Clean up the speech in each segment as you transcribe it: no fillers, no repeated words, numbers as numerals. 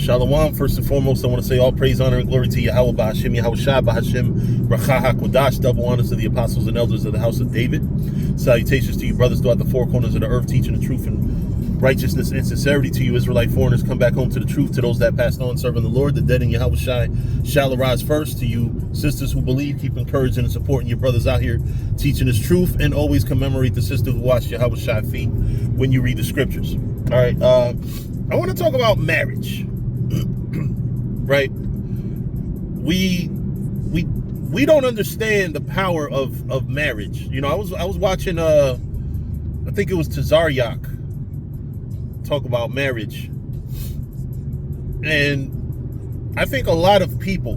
Shalom. First and foremost, I want to say all praise, honor, and glory to Yahweh Ba'Hashem, Yahweh Shai Ba'Hashem, Bracha HaKodash, double honors to the apostles and elders of the house of David. Salutations to you brothers throughout the four corners of the earth, teaching the truth and righteousness and sincerity to you Israelite foreigners. Come back home to the truth. To those that passed on serving the Lord, the dead in Yahweh Shai shall arise first. To you sisters who believe, keep encouraging and supporting your brothers out here teaching this truth, and always commemorate the sister who washed Yahweh Shai feet when you read the scriptures. All right, I want to talk about marriage. Right, we don't understand the power of marriage. You know, I was watching I think it was Tazaryak talk about marriage, and I think a lot of people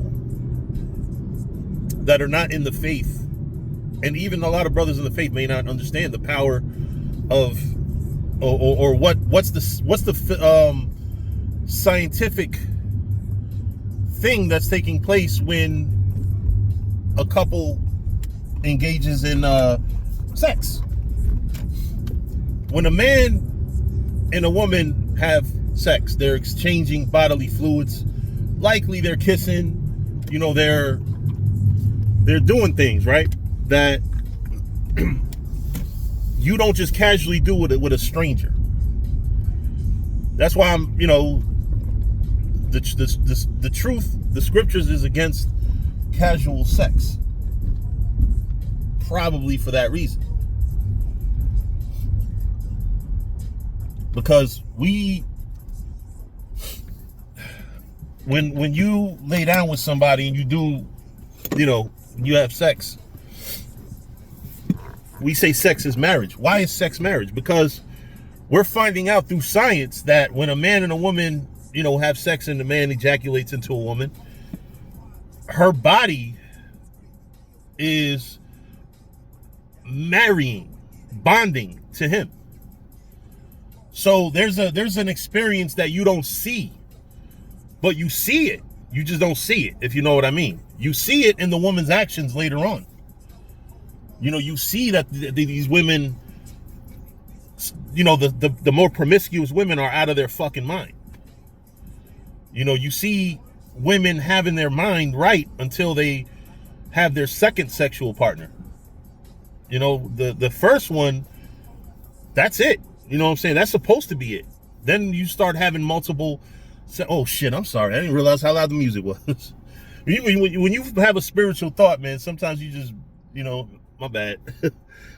that are not in the faith, and even a lot of brothers in the faith, may not understand the power of or what's the scientific thing that's taking place when a couple engages in sex. When a man and a woman have sex, they're exchanging bodily fluids. Likely they're kissing, you know, they're doing things, right, that you don't just casually do with a stranger. That's why I'm, you know, the truth, the scriptures is against casual sex. Probably for that reason. Because when you lay down with somebody and you do, you know, you have sex, we say sex is marriage. Why is sex marriage? Because we're finding out through science that when a man and a woman, you know, have sex and the man ejaculates into a woman, her body is marrying, bonding to him. So there's an experience that you don't see, but you see it. You just don't see it, if you know what I mean. You see it in the woman's actions later on. You know, you see that these women, you know, the more promiscuous women are out of their fucking mind. You know, you see women having their mind right until they have their second sexual partner. You know, the first one, that's it. You know what I'm saying? That's supposed to be it. Then you start having multiple. Oh shit! I'm sorry. I didn't realize how loud the music was. When you have a spiritual thought, man, sometimes you just, you know, my bad.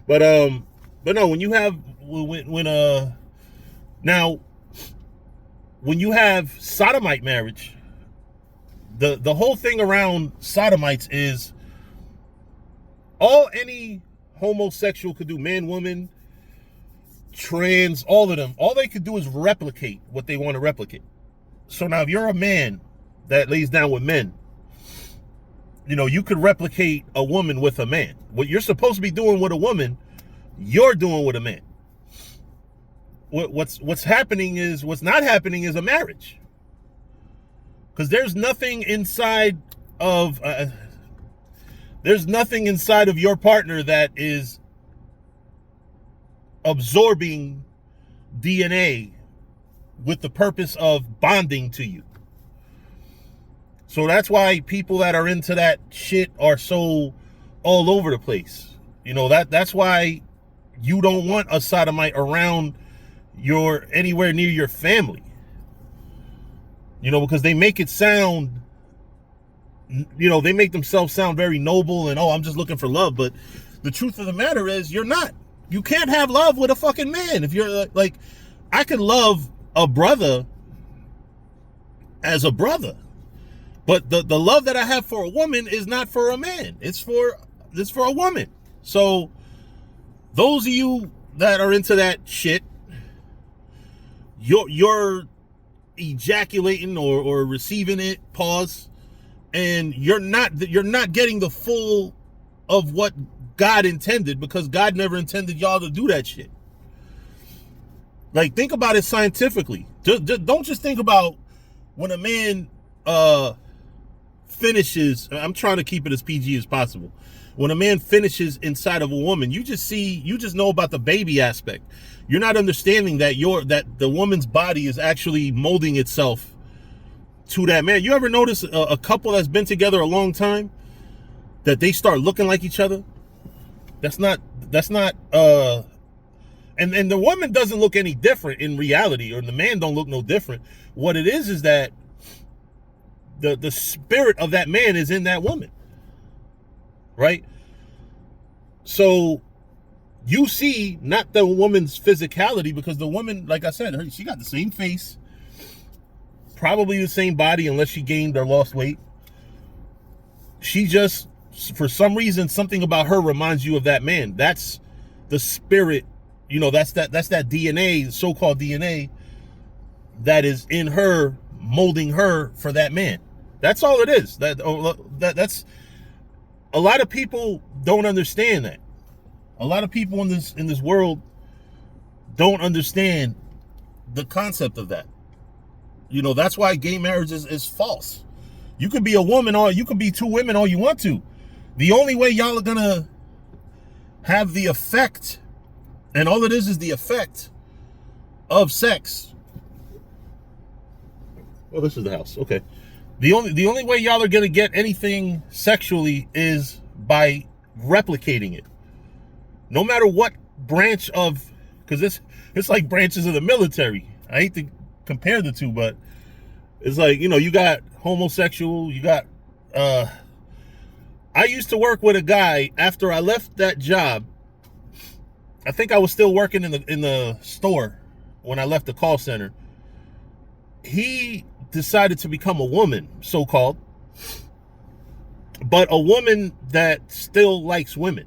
but no, when you have now when you have sodomite marriage, the whole thing around sodomites is any homosexual could do, man, woman, trans, all of them, all they could do is replicate what they want to replicate. So now if you're a man that lays down with men, you know, you could replicate a woman with a man. What you're supposed to be doing with a woman, you're doing with a man. What's not happening is a marriage. Because there's nothing inside of your partner that is absorbing DNA with the purpose of bonding to you. So that's why people that are into that shit are so all over the place. You know, that's why you don't want a sodomite around anywhere near your family. You know, because they make it sound, you know, they make themselves sound very noble and, oh, I'm just looking for love. But the truth of the matter is you're not. You can't have love with a fucking man. If you're like, I could love a brother as a brother, but the love that I have for a woman is not for a man. It's for a woman. So those of you that are into that shit, you're ejaculating or receiving it, pause, and you're not getting the full of what God intended, because God never intended y'all to do that shit. Like, think about it scientifically. Don't just think about when a man finishes. I'm trying to keep it as PG as possible. When a man finishes inside of a woman, you just know about the baby aspect. You're not understanding that the woman's body is actually molding itself to that man. You ever notice a couple that's been together a long time that they start looking like each other? That's not and the woman doesn't look any different in reality, or the man don't look no different. What it is that the spirit of that man is in that woman, right? So you see not the woman's physicality, because the woman, like I said, she got the same face, probably the same body, unless she gained or lost weight. She just, for some reason, something about her reminds you of that man. That's the spirit, that's that DNA, so-called DNA, that is in her, molding her for that man. That's all it is. That's a lot of people don't understand that. A lot of people in this world don't understand the concept of that. That's why gay marriage is false. You could be a woman, or you could be two women all you want to. The only way y'all are gonna have the effect, and all it is the effect of sex. Oh, this is the house. Okay. The only way y'all are gonna get anything sexually is by replicating it. No matter what branch of, because it's like branches of the military. I hate to compare the two, but it's like, you got homosexual, you got I used to work with a guy. After I left that job, I think I was still working in the store when I left the call center. He decided to become a woman, so-called, but a woman that still likes women.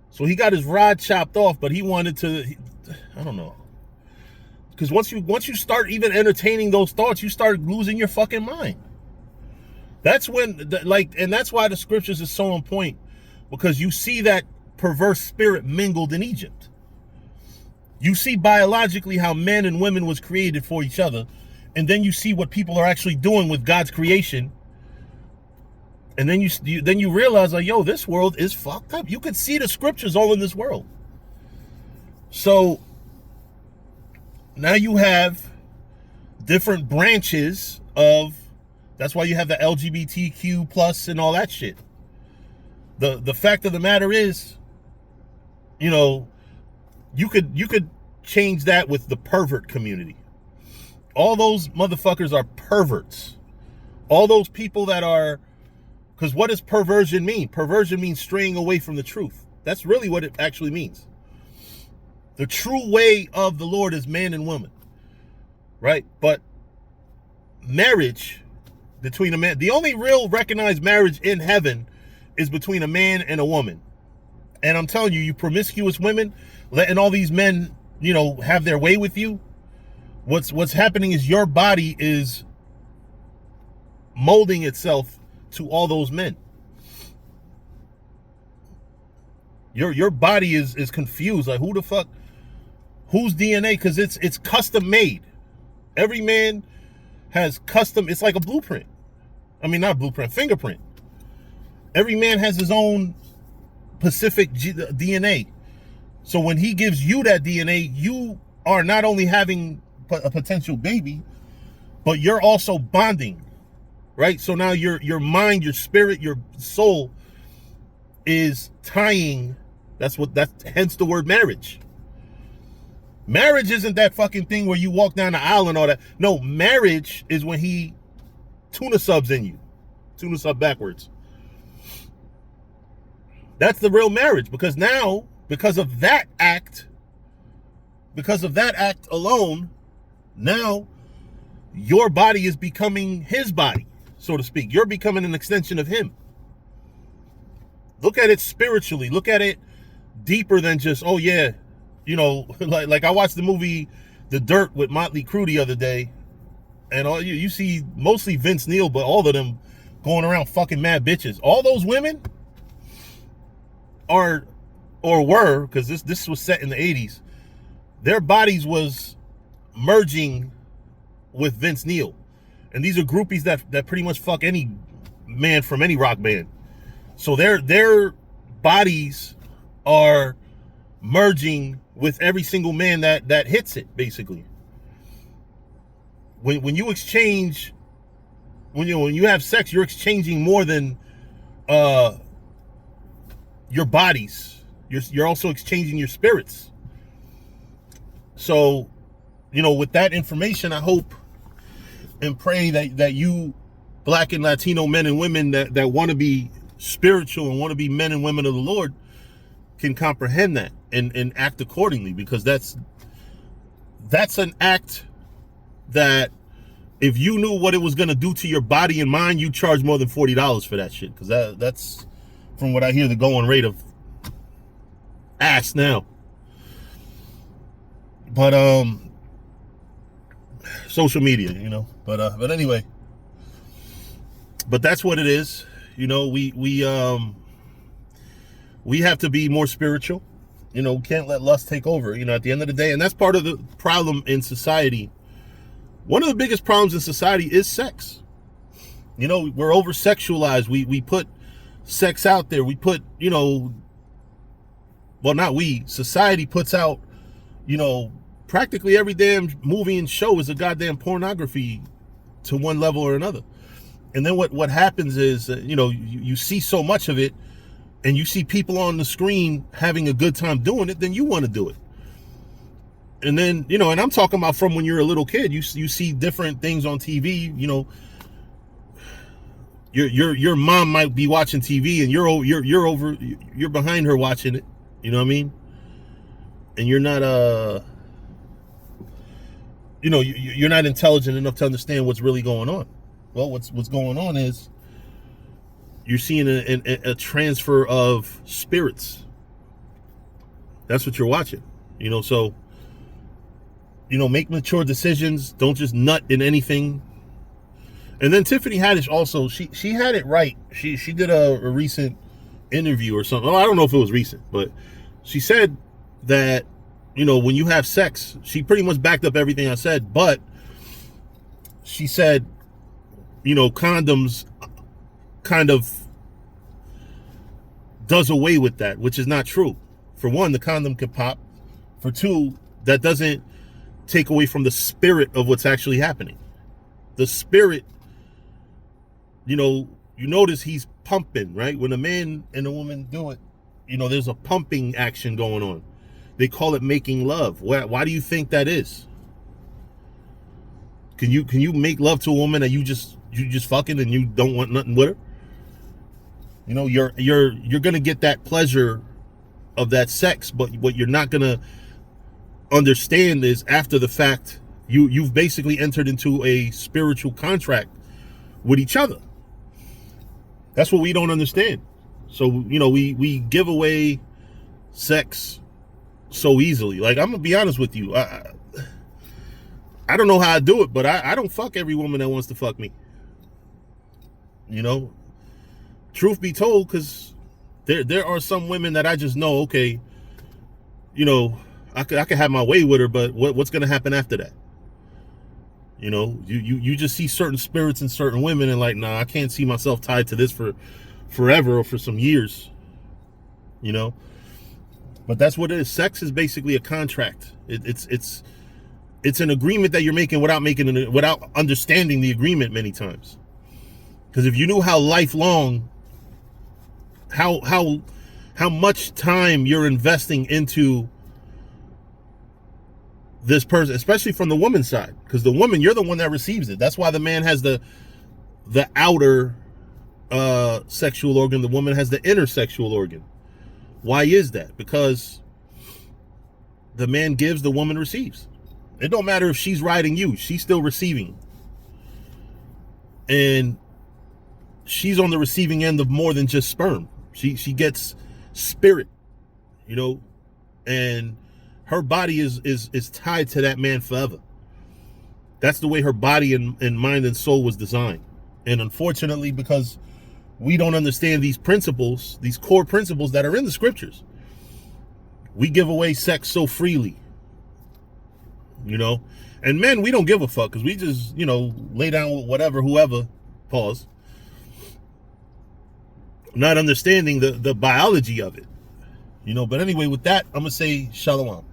So he got his rod chopped off, but he wanted to, I don't know. Because once you start even entertaining those thoughts, you start losing your fucking mind. That's when, and that's why the scriptures is so on point, because you see that perverse spirit mingled in Egypt. You see biologically how men and women was created for each other, and then you see what people are actually doing with God's creation, and then you realize, like, yo, this world is fucked up. You could see the scriptures all in this world. So now you have different branches of, that's why you have the LGBTQ plus and all that shit. The fact of the matter is, you could change that with the pervert community. All those motherfuckers are perverts. All those people that are, because what does perversion mean? Perversion means straying away from the truth. That's really what it actually means. The true way of the Lord is man and woman, right? But marriage between a man, the only real recognized marriage in heaven is between a man and a woman. And I'm telling you, you promiscuous women letting all these men, have their way with you. What's happening is your body is molding itself to all those men. Your body is confused. Like, who the fuck, whose DNA? Because it's custom made. Every man has custom, it's like a blueprint. I mean, not blueprint, fingerprint. Every man has his own specific DNA. So when he gives you that DNA, you are not only having a potential baby, but you're also bonding, right? So now your mind, your spirit, your soul is tying. That's hence the word marriage. Marriage isn't that fucking thing where you walk down the aisle and all that. No, marriage is when he tuna subs in you. Tuna sub backwards. That's the real marriage, because now, because of that act alone, now your body is becoming his body, so to speak. You're becoming an extension of him. Look at it spiritually. Look at it deeper than just, oh yeah, like I watched the movie The Dirt with Motley Crue the other day, and all you see mostly Vince Neil, but all of them going around fucking mad bitches. All those women are, or were, because this was set in the 80s, their bodies was merging with Vince Neil. And these are groupies that pretty much fuck any man from any rock band. So their bodies are merging with every single man that hits it, basically. when you exchange, when you have sex, you're exchanging more than your bodies. You're also exchanging your spirits. So, with that information, I hope and pray that you Black and Latino men and women that want to be spiritual and want to be men and women of the Lord can comprehend that and act accordingly, because that's an act that, if you knew what it was going to do to your body and mind, you charge more than $40 for that shit, because that's, from what I hear, the going rate of ass now. But social media, but anyway, but that's what it is. We have to be more spiritual. We can't let lust take over, at the end of the day. And that's part of the problem in society. One of the biggest problems in society is sex. We're over sexualized. We put sex out there. We put, society puts out, practically every damn movie and show is a goddamn pornography to one level or another. And then what happens is, you see so much of it, and you see people on the screen having a good time doing it, then you want to do it. And then, and I'm talking about from when you're a little kid, you see different things on TV, your mom might be watching TV and you're behind her watching it, you know what I mean? And you're not you're not intelligent enough to understand what's really going on. Well, what's going on is you're seeing a transfer of spirits. That's what you're watching. So make mature decisions. Don't just nut in anything. And then Tiffany Haddish also, she had it right. She did a recent interview or something. I don't know if it was recent, but she said that, when you have sex, she pretty much backed up everything I said, but she said, condoms kind of does away with that, which is not true. For one, the condom can pop. For two, that doesn't take away from the spirit of what's actually happening. The spirit, you notice he's pumping, right? When a man and a woman do it, there's a pumping action going on. They call it making love. Why do you think that is? Can you make love to a woman that you just fucking and you don't want nothing with her? You're gonna get that pleasure of that sex, but what you're not gonna understand is, after the fact, you've basically entered into a spiritual contract with each other. That's what we don't understand. So we give away sex so easily. Like, I'm gonna be honest with you, I don't know how I do it, but I don't fuck every woman that wants to fuck me. Truth be told, because there are some women that I just know, okay, I could have my way with her, but what's gonna happen after that? You just see certain spirits in certain women and like, nah, I can't see myself tied to this for forever or for some years. But that's what it is. Sex is basically a contract. It's an agreement that you're making without understanding the agreement many times. Because if you knew how lifelong, how much time you're investing into this person, especially from the woman's side, because the woman, you're the one that receives it. That's why the man has the outer sexual organ, the woman has the inner sexual organ. Why is that? Because the man gives, the woman receives. It don't matter if she's riding you, she's still receiving. And she's on the receiving end of more than just sperm. She gets spirit, and her body is tied to that man forever. That's the way her body and mind and soul was designed. And unfortunately, because we don't understand these principles, these core principles that are in the scriptures, we give away sex so freely. And men, we don't give a fuck, because we just, lay down with whatever, whoever, pause. Not understanding the biology of it. But anyway, with that, I'm going to say shalom.